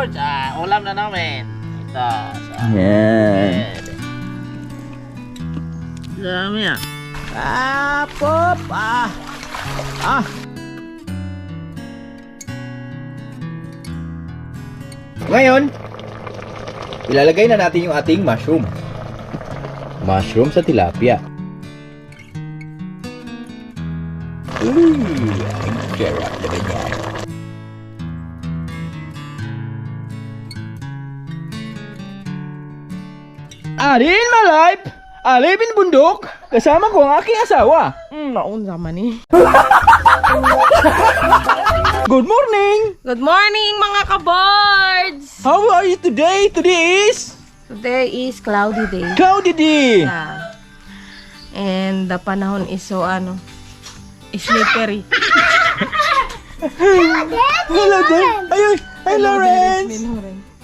boards, ulam na namin. Ito. Yan. Dami ah. Pop! Ngayon, ilalagay na natin yung ating mushroom. Mushroom sa tilapia. Ang sarap naman yan. Arin, my life! Alipin bundok! Kasama ko ang aking asawa! Naunsa man eh. Good morning! Good morning mga ka-birds! How are you today? Today is Cloudy day. cloudy day! Yeah. And the panahon is so slippery. Hello there! Ayun! Hi, Lawrence!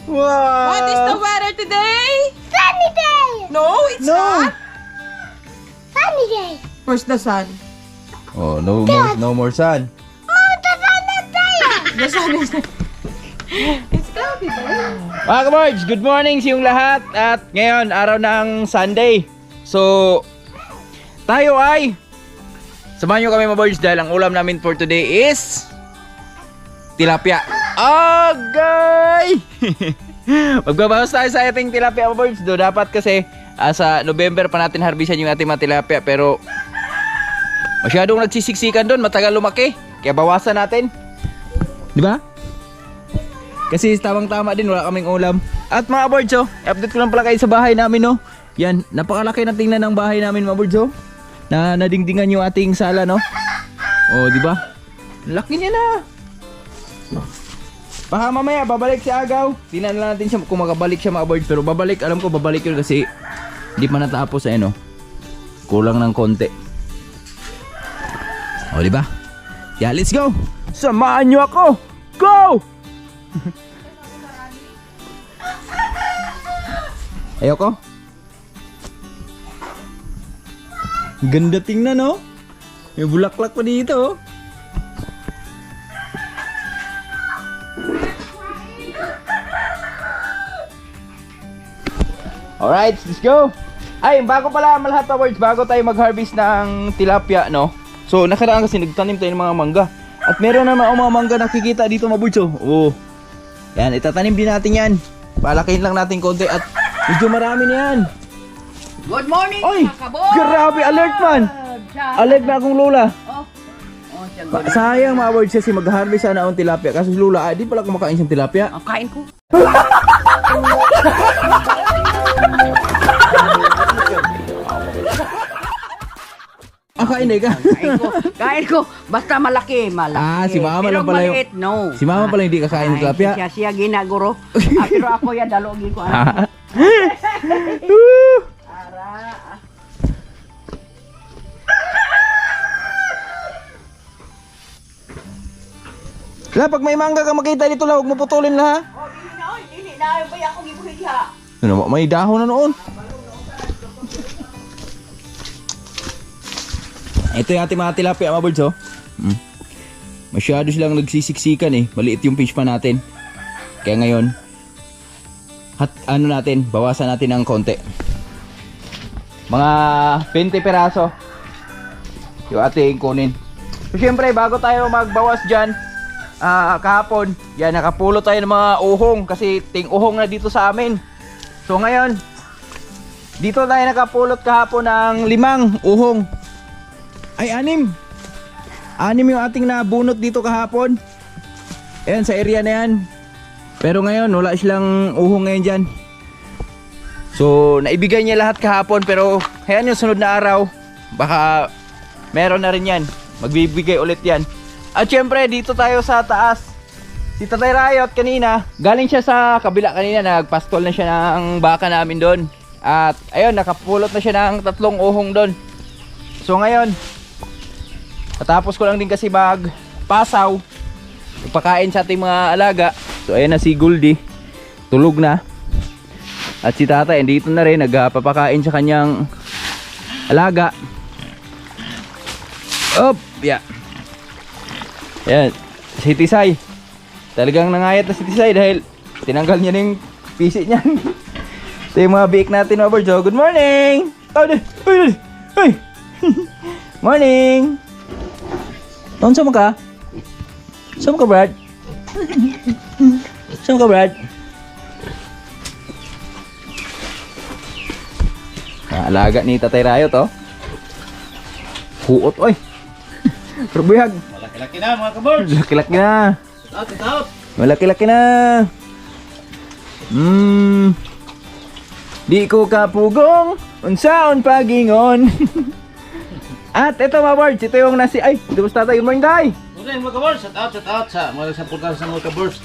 Wow! What is the weather today? Sunny day! No, it's No. not. Sunny day! Where's the sun? Oh, no more sun. Oh, the sunny day! The sun is It's cloudy day. Mga ka-birds, good morning sa inyong lahat. At ngayon, araw ng Sunday. So, tayo ay samahan nyo kami mga birds dahil ang ulam namin for today is tilapia. Okay! Magbabawas tayo sa ating tilapia mga birds. Do, dapat kasi sa November pa natin harbisan yung ating mga tilapia. Pero masyadong nagsisiksikan doon. Matagal lumaki. Kaya bawasan natin. Di ba? Kasi tamang-tama din, wala kaming ulam. At mga birds, update ko lang pala kayo sa bahay namin, no. Yan, napakalaki na tingnan ng bahay namin, mga birds, na nadingdingan yung ating sala, no. Oh, di ba? Laki niya na. Baka mamaya babalik si Agaw. Tingnan lang natin siya kung makabalik siya, mga birds. Pero babalik, alam ko babalik yun kasi hindi pa natapos, no. Kulang ng konti. Oh, di ba? Yeah, let's go. Samahan niyo ako. Go! Ayoko. Ganda tingnan, no? May bulaklak pa dito, oh. Alright, let's go. Ay, bago pala malahat pa words, bago tayo mag-harvest ng tilapia, no? So, nakaraan kasi nagtanim tayo ng mga mangga. At meron naman mga mangga nakikita dito, mga birds, oh. Yan, itatanim din natin yan. Palakihin lang natin konti at medyo marami na yan. Good morning Oy, mga ka-birds! grabe, alert man. Alert na akong lola. Sayang mga birds kasi mag-harvest sana ang tilapia. Kaso si lola, di pala kumakain siyang tilapia. Kain ko. Kain ka. Kain ko. Basta malaki. Si mama pero lang pala yung... maliit, no. Si mama pala hindi kakain ng tilapia. Siya ginaguro. Pero ako yan, dalogin ko. Pag may mangga ka makita dito lang, huwag mo putulin na, ha? Dili na. Bay ako gibuhit ha. Ano, may dahon na noon. Ito yung ating mga tilapia, mga birds, Masyado silang nagsisiksikan, Maliit yung fish pa natin. Kaya ngayon, bawasan natin ng konti. Mga 20 peraso yung ating kunin. So, syempre, bago tayo magbawas dyan, kahapon, yan, nakapulot tayo ng mga uhong kasi ting-uhong na dito sa amin. So ngayon, dito tayo nakapulot kahapon ng 5 uhong. Ay, 6 yung ating nabunot dito kahapon. Ayan, sa area na yan. Pero ngayon, wala silang uhong ngayon dyan. So, naibigay niya lahat kahapon. Pero, ayan yung sunod na araw. Baka, meron na rin yan. Magbibigay ulit yan. At syempre, dito tayo sa taas. Si Tatay Riot kanina, galing siya sa kabila kanina. Nagpastol na siya ng baka namin doon. At, ayun, nakapulot na siya ng 3 uhong doon. So, ngayon, natapos ko lang din kasi magpasaw, ipakain sa ating mga alaga. So ayan na si Goldie, tulog na. At si Tatay dito na rin, nagpapakain sa kanyang alaga. Yeah. Ayan, si Tisay. Talagang nangayat na si Tisay dahil tinanggal niya na yung pisit niyan. Ito yung mga bake natin mga birds. Oh, good morning! Ay! Morning! Saan ka? Saan ka, Brad? Saan ka, Brad? Alaga ni Tatay Rayo to. Huot, oy. Rubuyag. Malaki-laki na mga kabirds. Laki-laki na. Sit out. Malaki-laki na. Di ko kapugong unsaon pagingon. At ito mga birds, ito yung nasi. Ay, dito sa tatay. Good morning, tay. Morning mga kabirds. Sit out sa mga saputan sa mga kabirds.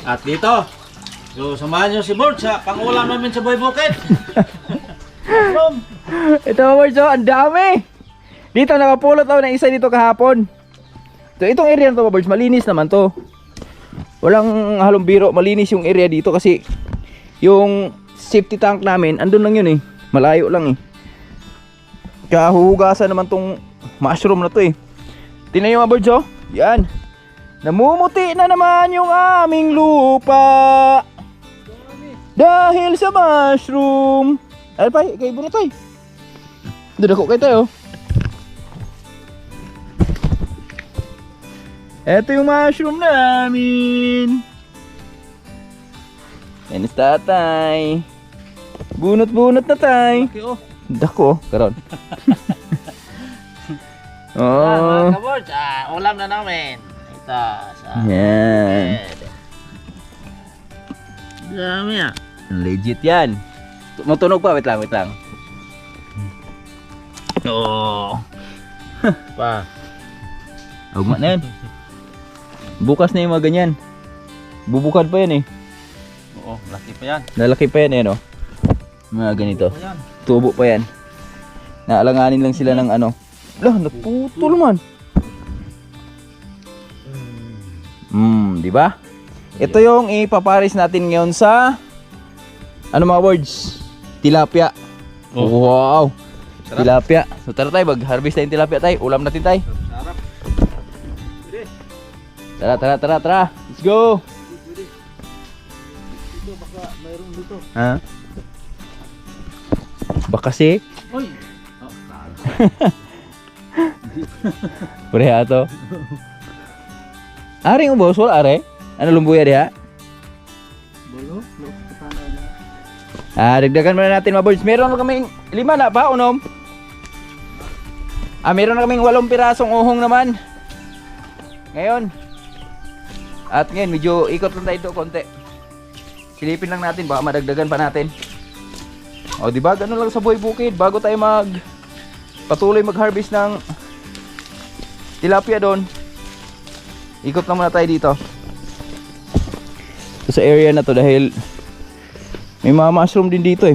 At dito, so samahan nyo si Bird sa pangulam namin sa Boy Bukid. Ito mga birds, oh, ang dami. Dito nakapulot ako ng isa dito kahapon. Itong area na to mga birds, malinis naman to. Walang halong biro, malinis yung area dito kasi yung safety tank namin, andun lang yun eh. Malayo lang eh. Kaya huhugasan naman tong mushroom na to eh. Tingnan nyo mga birds, oh. Yan. Namumuti na naman yung aming lupa dahil sa mushroom. Ano pa? Kay Bruno tayo. Doon ako kayo tayo. Ito yung mushroom namin. Yan is tatay. Bunot-bunot na tay. Okay, oh. Dako, karon. Mga Oh. kabirds, ulam na namin. Ito sa Yan. bed. Dami ah. Legit yan. Matunog pa, wait lang. Oo. Pa. Ugma na yan. Bukas na yung mga ganyan. Bubukad pa yan eh. Oo, laki pa yan. Lalaki pa yan eh, no? Mga ganito. Ayan. Tubo pa yan. Naalanganin lang sila ng ano. Lah, naputol man. Di ba? Ito yung ipaparis natin ngayon sa ano mga words? Tilapia. Oh. Wow. Sarap. Tilapia. So tara tayo, mag-harvest tayong tilapia tayo. Ulam natin tayo. Sarap. Tara. Let's go. Dito baka mayroon dito. Ha? Baka si Oy. Pareha to. Aring ubos, wala are? Ano lumbuya diha? Bolo, paano na? Dagdagan muna natin mga birds. Meron na kaming 5 na pa, unom? Meron na kaming 8 pirasong uhong naman. Ngayon. At ngayon, medyo ikot lang tayo ito konti. Silipin lang natin, baka madagdagan pa natin. O, diba? Ganun lang sa Boy Bukid. Bago tayo patuloy mag-harvest ng tilapia doon. Ikot lang muna tayo dito. Sa area na to dahil may mga mushroom din dito eh.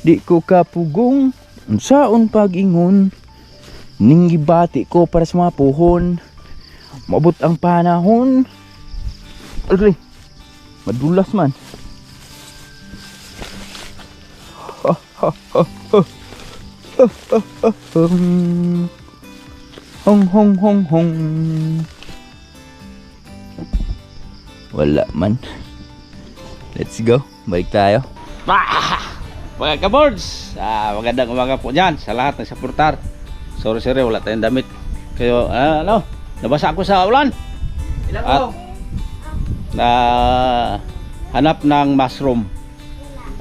Di ko kapugong unsaon pag-ingon ning gibati ko para sa mga puhon. Maabot ang panahon. Aray, madulas man. Hong. Wala man. Let's go. Balik tayo. Mga kabirds, magandang umaga po dyan sa lahat ng supportar. Sorry, wala tayong damit. Kayo, nabasa ako sa ulan. At hanap ng mushroom.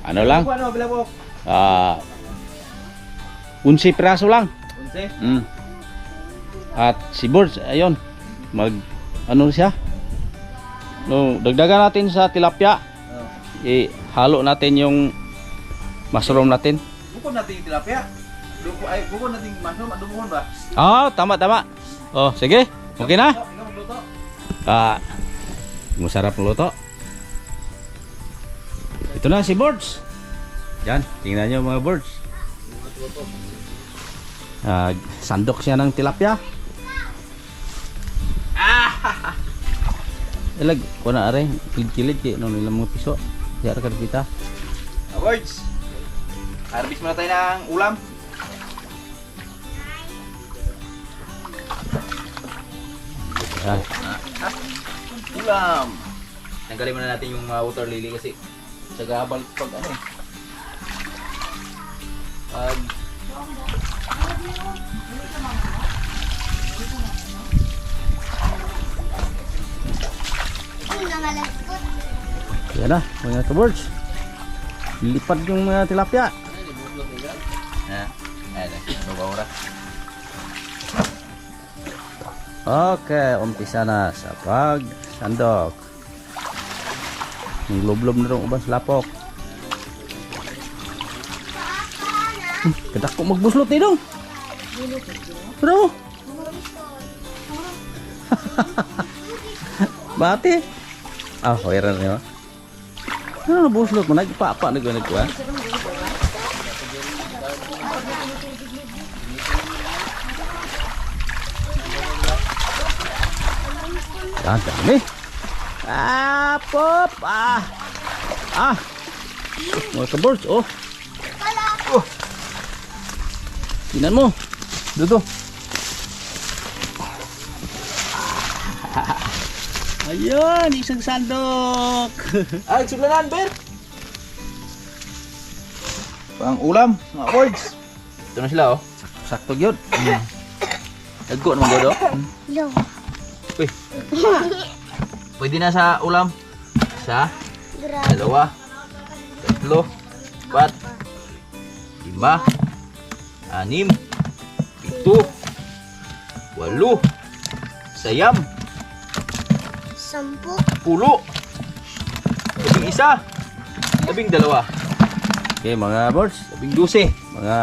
Ano lang? 11 piraso lang. At si Birds, ayun, ano siya? No, dagdagan natin sa tilapia. Ihalo natin yung mushroom natin. Bukod natin yung tilapia. Bukod natin yung mushroom. Adumuhon ba? Tama. Oh, sige. Okay na? Ikaw magluto. Masarap ng luto. Ito na si Birds. Yan, tingnan nyo mga birds. Sandok siya ng tilapia. Ilag, kuna are, kilid kaya nung nilang mga piso. Diyan ka kita. Birds. Harvest muna tayo ng ulam. Yan. Ulam. Tanggalin muna natin yung water lily kasi sagabal pag ano eh. Pag Yan na, mga kabords. Lipad yung mga tilapia. ayan, nabawra. Okay, umpisa na sa pagsandok. Yung lublob na rin uban sa lapok. Kadak ko magbuslot eh dong. Ano? Bati. Ah, heran niyo. Ano buslot mo nagpapa nagkuha. Yan, dami. Ah, pop. Mga kabords, oh. Tingnan mo. Dito. Ayun, isang sandok. Ay, sulanan, Ber! Pang ulam, mga boards. Ito na sila, oh. Sakto yun. Nagko naman godo. Yo. Uy. Pwede na sa ulam. Isa, dalawa, tatlo, apat, lima, anim, pito, walo, sayam, 10. pulo, labing isa, labing dalawa, Okay, mga boards. labing 12. Mga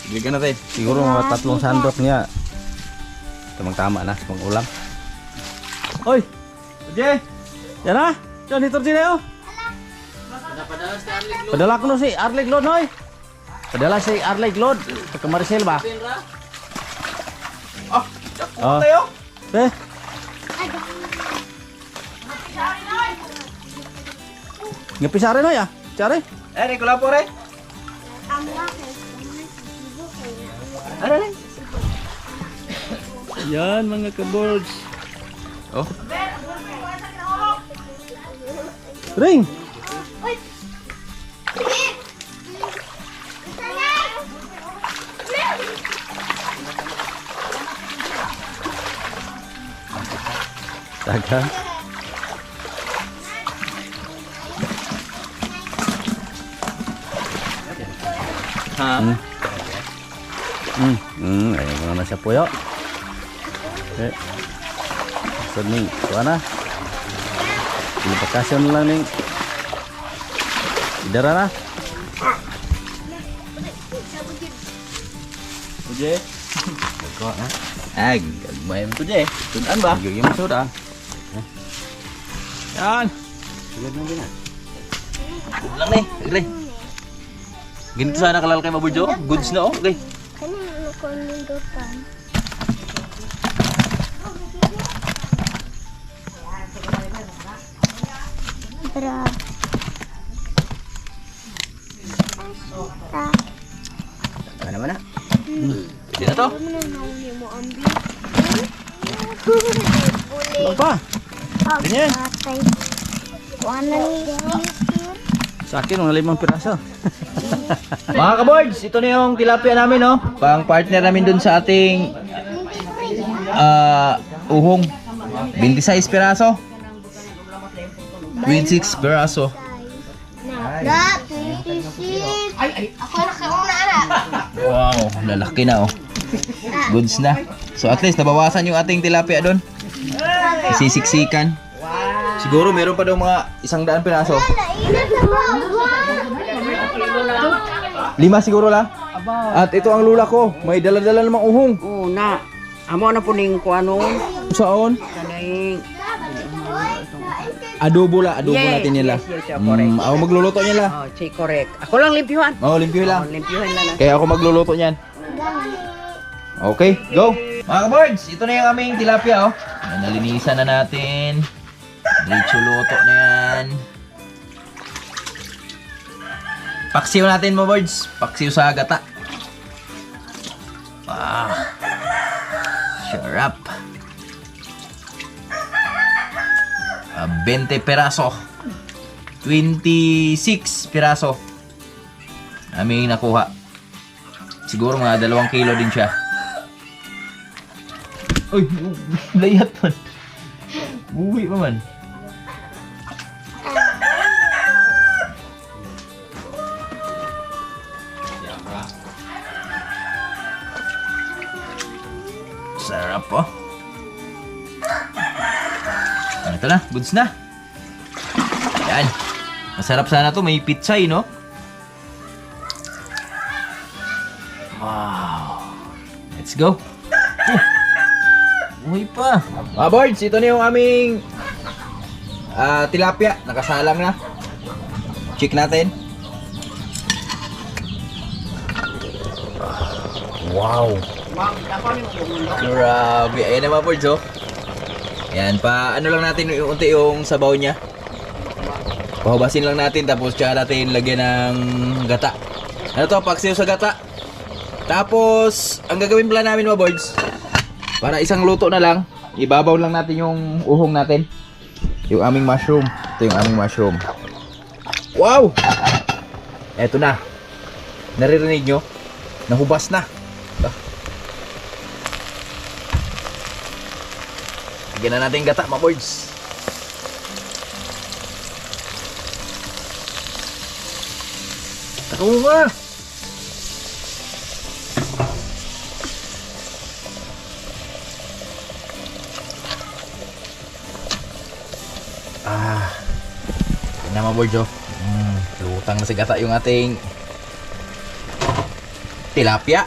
Bigyan natin. siguro mga 3 sandok niya. Tamang-tama na sa pang-ulam. Oy, Oye! yan na. Diyan, hitor din na yun. Padala ko no si Arleg Lod, hoy. Padala si Arleg Lod. Pagka Maricel ba? Ah, Oh. tayo. Eh, ngapisari no ya? Cari. Eh, Nicola po rin. Ano rin? Yan mga kabords. Oh. Ring. Dagang. Ha? Ayun mga nasa puyo. Okay. So ning, kuha na. Pinapakasyon na lang ning. Idara na. Oye. Ko na. Ag, gagmay mo to je. Tunan ba? Gagawin mo suda. Yan. Lang ni, agre. Ganito sana kalal kay Maburjo. Goods na oh. Okay. Kanina ko nindutan. Bra. Ano naman na? Pwede na to. Ano na nauli mo ambi? Ano pa? Ganyan. Patay. Kuana ni Sa akin, mga 5 piraso. Mga kaboards, ito na yung tilapia namin, no? Pang partner namin dun sa ating uhong. 26 piraso. 26 piraso. na 26. Ay, ako na kauna na. Wow, lalaki na, oh. Goods na. So at least nabawasan yung ating tilapia dun. Sisiksikan. Siguro meron pa daw mga 100 piraso. Nailan na ba? 5 siguro lang. At ito ang lula ko. May dala-dala namang uhong. Oo na. Amo na po ning kuano. Saan? Kaning Adobo natin nila. Yes, correct. Ako magluluto nila. Oh, say correct. Ako lang limpyuhan. Oh, limpyo Oh, lang. limpyuhan na lang. Kaya ako magluluto niyan. Okay, go! Mga ka-boards, ito na yung aming tilapia, oh. Ayan, nalinisan na natin. Diretso luto na yan. Paksiw natin, mga boards. Paksiw sa gata. Sarap. 20 peraso. 26 piraso. Aming nakuha. Siguro mga 2 kilo din siya. Uy, layat man. Buwi pa man. Sarap po. Ito na, goods na. Yan. Masarap sana to, may pizza no? Wow. Let's go. Uy pa. Mga boards, ito na yung aming tilapia. Nakasalang na. Check natin. Wow. Grabe. Ayan na mga boards oh. Yan, ano lang natin unti yung sabaw niya. Pahubasin lang natin tapos tsaka natin lagyan ng gata. Ano to? Paksiw sa gata. Tapos, ang gagawin pala namin mga boards, para isang luto na lang, ibabaw lang natin yung uhong natin. Yung aming mushroom. Ito yung aming mushroom. Wow! Eto na. Naririnig nyo? Nahubas na. Lagyan na natin yung gata mga boards. Tako nga! Yan na mga boards oh. Lutang na sa gata yung ating tilapia.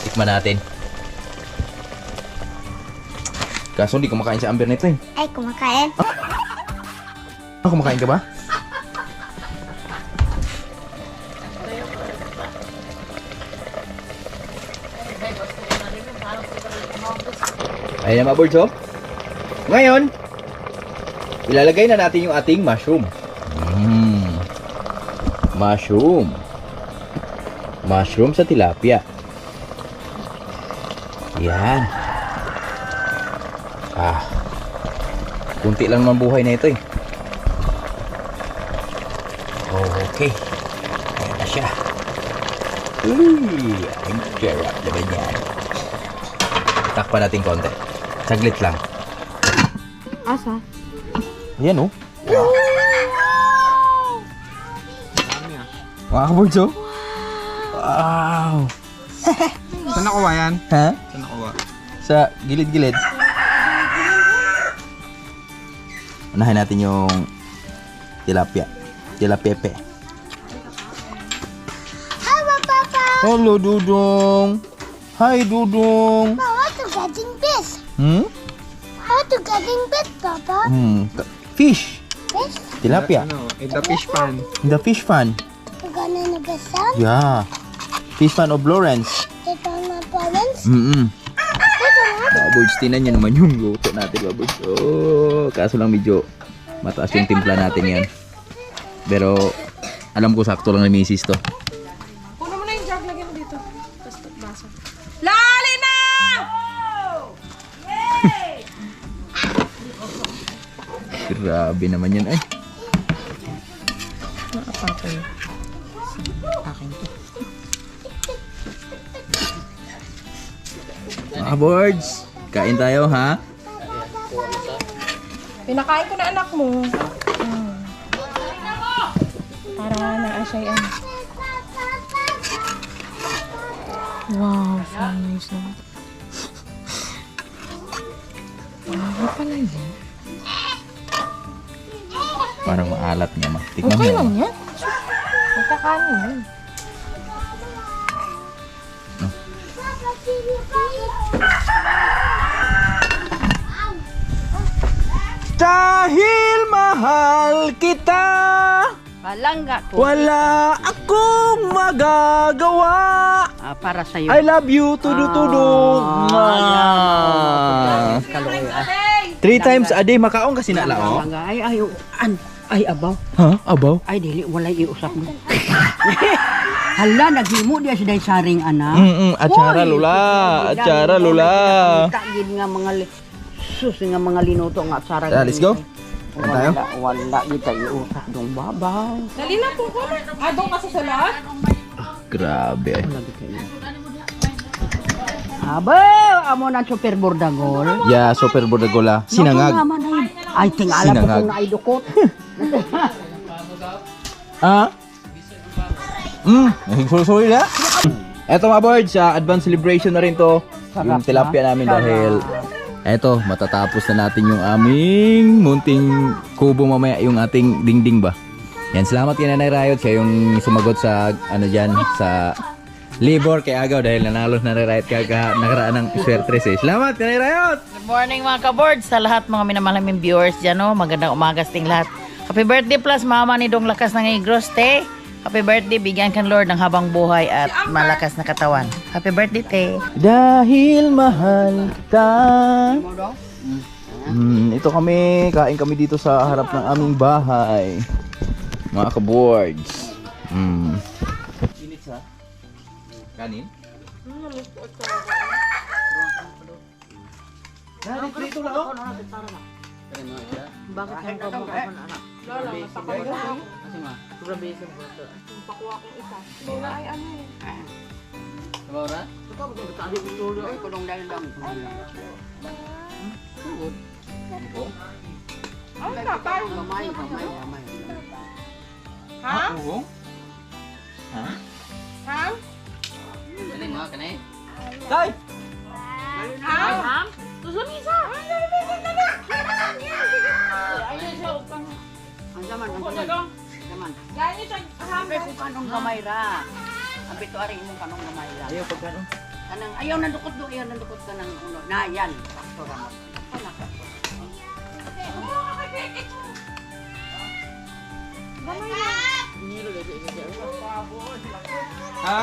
Tikman natin. Kaso hindi kumakain si Amber nito eh. Ay, kumakain. Kumakain ka ba? Ayan na mga boards oh. Ngayon, ilalagay na natin yung ating mushroom. Mushroom. Mushroom sa tilapia. Yan. Kunti lang naman buhay na ito eh. Okay. Ayan na siya. Uy, ang sarap naman yan. Takpan natin konti. Saglit lang. Asa? Ayan oh. Wow. Mga kaboards oh. Wow. Saan nakuha yan? Ha? Saan nakuha? Sa gilid-gilid. Unahin natin yung tilapia. Tilapepe. Hello, Papa. Hello, Dudong. Hi, Dudong. How to getting this? How to getting this, Papa? Fish. Fish? Tilapia. Ano, in the fish pan. The fish fan. We're gonna the sun. Yeah. Fish fan of Lawrence. It's on my parents. Baboys, tinan nyo naman yung luto natin, baboys. Oh, kaso lang medyo mataas yung timpla natin yan. Pero, alam ko sakto lang na misis to. Puno mo na yung jug, lagyan mo dito. Tapos basa. Lali na! Grabe naman yan, ay. Nakapapay. Akin to. Mga boards, kain tayo, ha? Pinakain ko na anak mo. Para na-asya yan. Wow, so nice na. Ano pala yun? Parang maalat nga, ma. Tikman Okay mo. lang yan. Magkakanin yan. Dahil mahal kita, Palangga ko. wala akong magagawa. Para sa'yo. I love you, tudu-tudu. Kaloy. 3 times a day, makaon kasi na lao. Ay, abaw. Ha? Abaw? Ay, dili, walay iusap mo. Hala, naghimo diya si day saring anak. Atsara lula. Atsara lula. Tagin nga mga Sus, nga mga linuto nga sarang. Let's go. Ano tayo? Wala kita iutak dong babaw. Dali na po ko. Doon ka sa salat? Grabe. Aba, amo na super bordagol. Yeah, super bordagola. Sinangag. Ay, tingala po Sinangag. kung naidukot. Ah? Sorry na. Eto mga boards, advance celebration na rin to. Yung tilapia namin dahil eto, matatapos na natin yung aming munting kubo mamaya, yung ating dingding ba. Yan, salamat kay Nanay Riot, siya yung sumagot sa ano dyan, sa labor kay Agaw dahil nanalo na Nanay Riot kaya nakaraan ng swertres eh. Salamat Nanay Riot! Good morning mga ka-boards sa lahat mga minamalaming viewers dyan, no? Magandang umaga sa ting lahat. Happy birthday plus mama ni Dong Lakas ng Igros, te. Happy birthday, bigyan kan Lord ng habang buhay at malakas na katawan. Happy birthday, te. Dahil mahal kita. Ito kami, kain kami dito sa harap ng aming bahay. Mga ka-boards. Init sa kanin? Bakit kang kamukha na anak? Lola, napakawala ko. Sobrang bilis mo ito. Pakuha kong isa. Hindi na ay ano eh. Ay, kulong dahil lang. Ano na tayo? Gamay. Ha? Ha? Tay! Ha? Susunisa! Ang zaman, ang Kung zaman. nagong, Zaman. gaya niyo siya, Sabi ko kanong gamay ra. Sabi to ari mo kanong gamay ra. Ayaw pagkano? Kanang ayaw nandukot do, ayaw nandukot ka ng uno. Na yan. Sakto ra mo. Anak ka. Ha?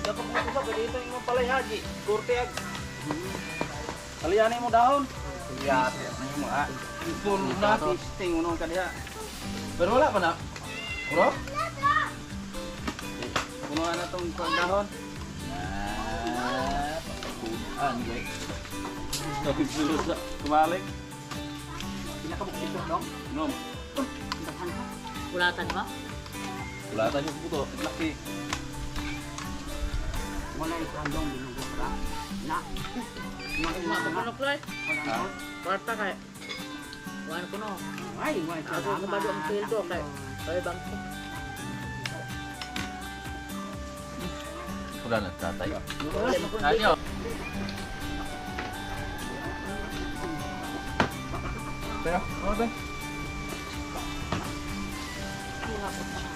Dapat mo sa ganito yung palay haji. Kurte ag. Kaliyanin mo dahon. Kaliyan mo ha. Puno na testing uno ka diha. Pero wala pa na. Bro? Puno na tong dahon. Guys. Tapi dulu sa kumalik. Pinakabukit do dong. No. Kulatan ba? Wala tayo puto. Laki. Wala ikandong binugos ra. Na. Manok loy. Kwarta kay. Kuan ko no. Ay, wala ka. Ako sa bado ang sildo kay. Kay bangko. Wala na tatay. Ano? Pero, ano ba?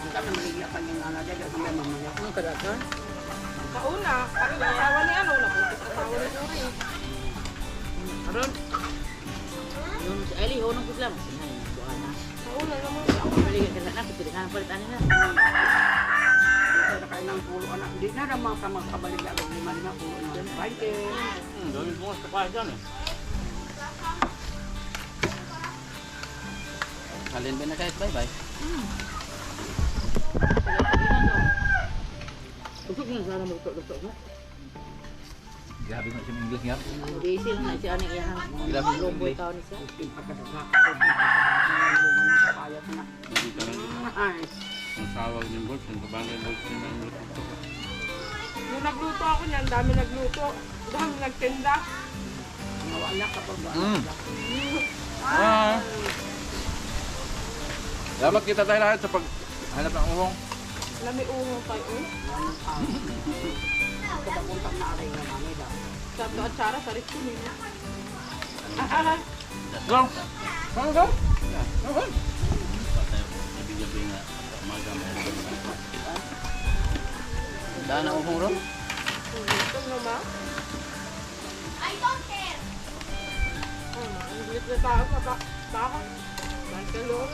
Kami maligya pa yung ano dyan. Kami mamaya. Ang kadagan. kauna, ang asawa ni ano, napuntis asawa ni Suri. Aron. Yung si Eli ho nung Islam. Sinay kuan na. Kauna naman. Ako balik ka na pilihan palitan na. Kaya kayo ng pulo anak. Hindi na naman ka magkabalik ako. Lima pulo na. Fighting. Dami mo sa pa dyan eh. Kalin ba na kahit bye-bye? Tusok na sana magtok-tok mo. Grabe mo siya ng English nga. Diesel na si ani iyang. Grabe mo Lomboy taon ni siya. Ay. Ang sawag ng boss, ang kabangay boss niya. Nung nagluto ako niyan, dami nagluto. Dami nagtinda. Wala ka pa ba? Dapat kita tayo lahat sa paghanap ng uhong. Lami uho tayo. Katapuntak na aray na namin daw. Sabi at Sarah, sa rito nila. Go! Go! Go! Daan na uhong ro? Ito na ba? I don't care. Ang bilis na tao sa baka. Bantalor.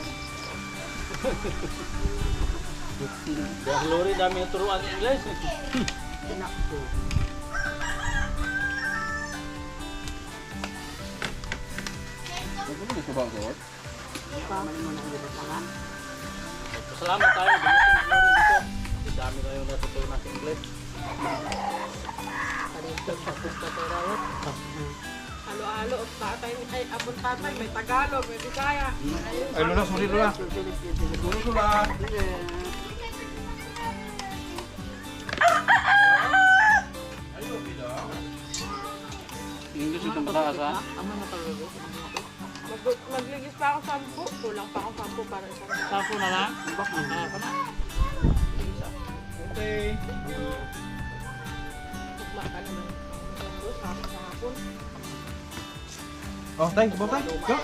Dahil lori dami yung turuan ng English. Tinakto. Ano sa bang ko? Paman mo nang libot mga. Salamat tayo. Dumating lori dito. Dami na yung natutunan ng English. Halo-halo, tatay, ay, apon tatay, may Tagalog, may Bisaya. Ay, Lola, sorry Lola. Sorry Lola. English itong mataas ha? Magligis pa ako 10, kulang pa ako 10 para isang Sapo na lang. Okay. tukma ka naman. Sa hapon. Oh, tay, sabaw tay. Go. Go.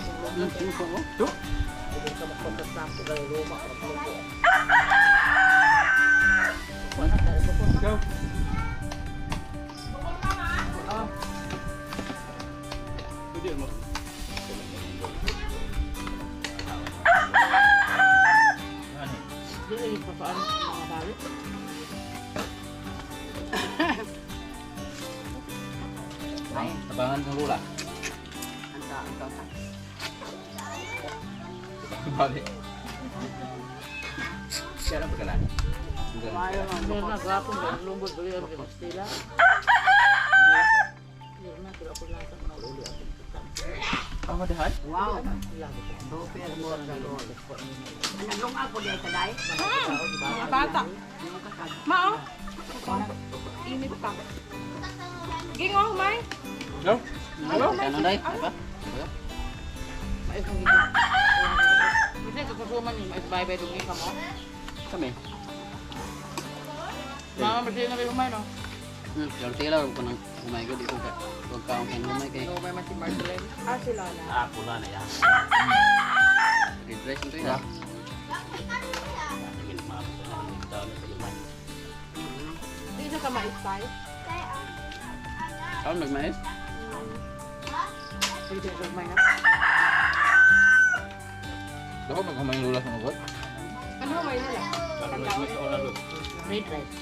Go. Pwede mo. Hindi pa saan mga balik. Tabangan ng Lola. Ang Balik. Siya lang pagkalan. Ayaw nga. Meron na gapon. Meron lumbod. Bali ang kinastila. Meron na. Kila ko lang sa mga uli ako. Ang madahan? Wow. Doper mo ang gano'n. Anong ako din sa day? Mga bata. Mao? Init pa. Gingo, May? Go. Go. Ano day? Apa? Mais kong gito. Kasi kakusuman yung mais bye-bye dungi ka mo. Kami. Mga masaya na rin umay, no? Yung tila ko nang umay ko dito ka. Huwag ka ang umay kay. Ano umay man si Marceline? Ah, si Lola. Ah, pula na yan. Dress nito ya. Hindi na ka ma-style. Kau nagmais? Pwede sa umay na. Dapat magkamay yung Lola sa magot. Ano may nila? Red rice.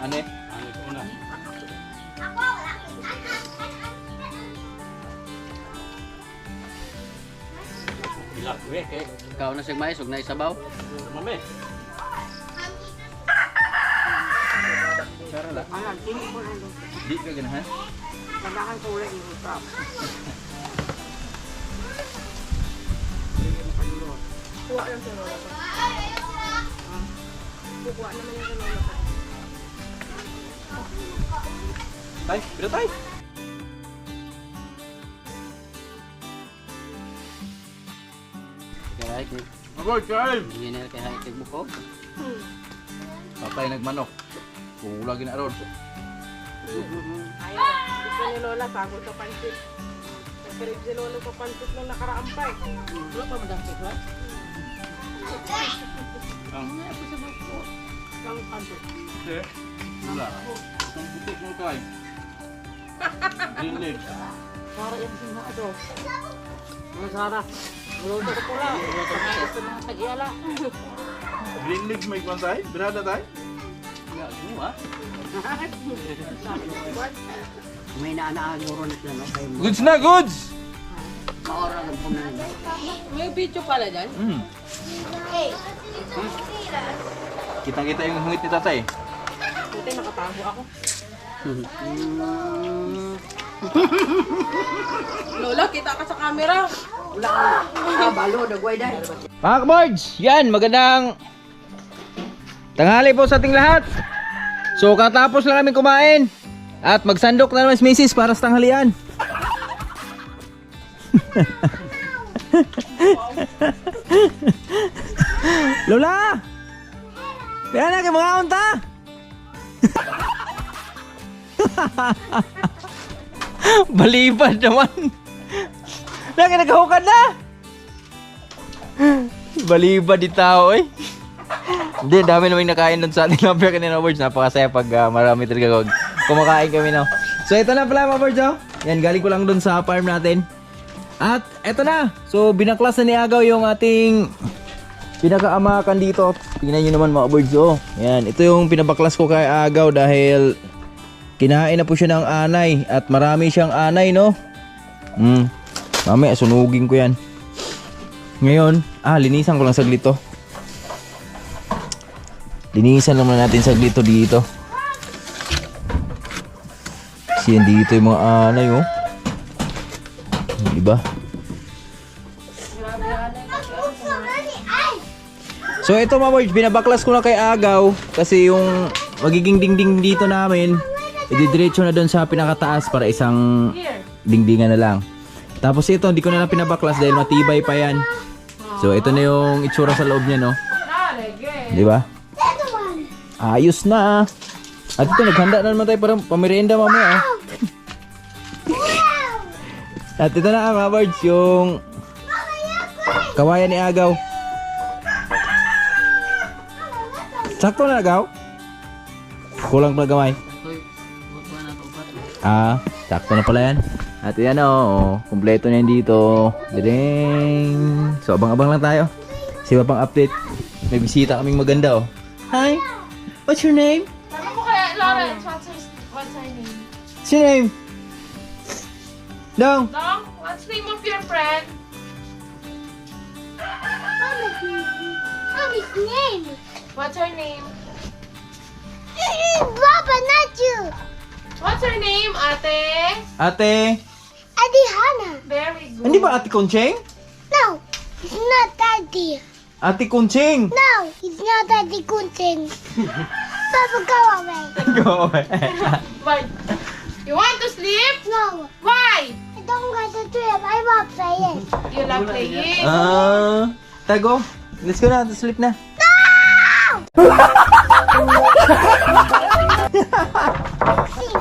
Ano eh? Ikaw na sig mais, ug na isabaw. Mami. Sara la. Alam, tingin ko lang doon. Di ka ganahan. Kailangan ko ulit yung trap. Kuha lang sa Lola ko. Kukuha naman yung sa Lola ko. Tay, pila tay. Kaya kay Agad, time. engineer kay hay kay buko. Patay nagmanok. Kulang gina ron. Ayaw. Gusto ni Lola, pagod sa pansit. Nagkarib si Lola sa pansit nung nakaraang pa eh. Wala pa madasik, right? Ang Ang kanto. te. Wala. Ang putik mo tay. Green legs. Para yan sino ito. Mga Sara. Luto ko pula. Pagkais ko mga tag-iala. Green legs may kwan tay. Berada tay. Ya, semua. May naanaan mo rin sila, no? Kay mo. Goods na goods. Maora lang po na. May video pala dyan? Kitang-kita yung hungit ni tatay. Buti nakatago ako. Lola, kita ka sa camera. Wala ka. Balo, nagway dahil. Mga kabards, yan, magandang tanghali po sa ating lahat. So, katapos lang namin kumain at magsandok na naman si Mrs. para sa tanghalian. Lola! Kaya na kayo mga unta! Balibad naman! Lagi nagkahukad na! Balibad di tao eh. Hindi, dami naman nakain doon sa ating lumber kanina birds. Napakasaya pag marami talaga kumakain kami no. So ito na pala mga birds oh. Yan, galing ko lang doon sa farm natin. At eto na. So binaklas na ni Agaw yung ating pinakaamakan dito. Tingnan nyo naman mga birds oh. Yan, ito yung pinabaklas ko kay Agaw dahil kinain na po siya ng anay. At marami siyang anay no. Mamaya sunugin ko yan. Ngayon, linisan ko lang saglit to. Linisan naman natin saglit to dito. Kasi dito yung mga anay, oh. Diba? So ito mga boys, binabaklas ko na kay Agaw kasi yung magiging dingding dito namin, ididiretso na doon sa pinakataas para isang dingdingan na lang. Tapos ito, hindi ko na lang pinabaklas dahil matibay pa yan. So ito na yung itsura sa loob niya, no? Di ba? Ayos na. At ito, naghanda na naman tayo para pamerienda mamaya. At ito na mga birds, yung kawayan ni Agaw. Sakto na, Agaw? Kulang pa gamay. Sakto na pala yan. At yan o, kumpleto na yan dito. Ding! So abang-abang lang tayo. Kasi pa pang update. May bisita kaming maganda, oh. Hi! What's your name? Lawrence, what's her name? What's your name? Dong! Dong, what's the name of your friend? Mommy's name. What's her name? Papa, not you. What's her name, ate? Ate! Adihana. Very good. Hindi ba Ate Kuncheng? No, it's not Daddy. Ate Kuncheng! No, it's not Daddy Kunting. Papa, go away. Go away. But you want to sleep? No, Why? I don't want to sleep. I want to play it. You love playing. Tago. Let's go na, to sleep na. See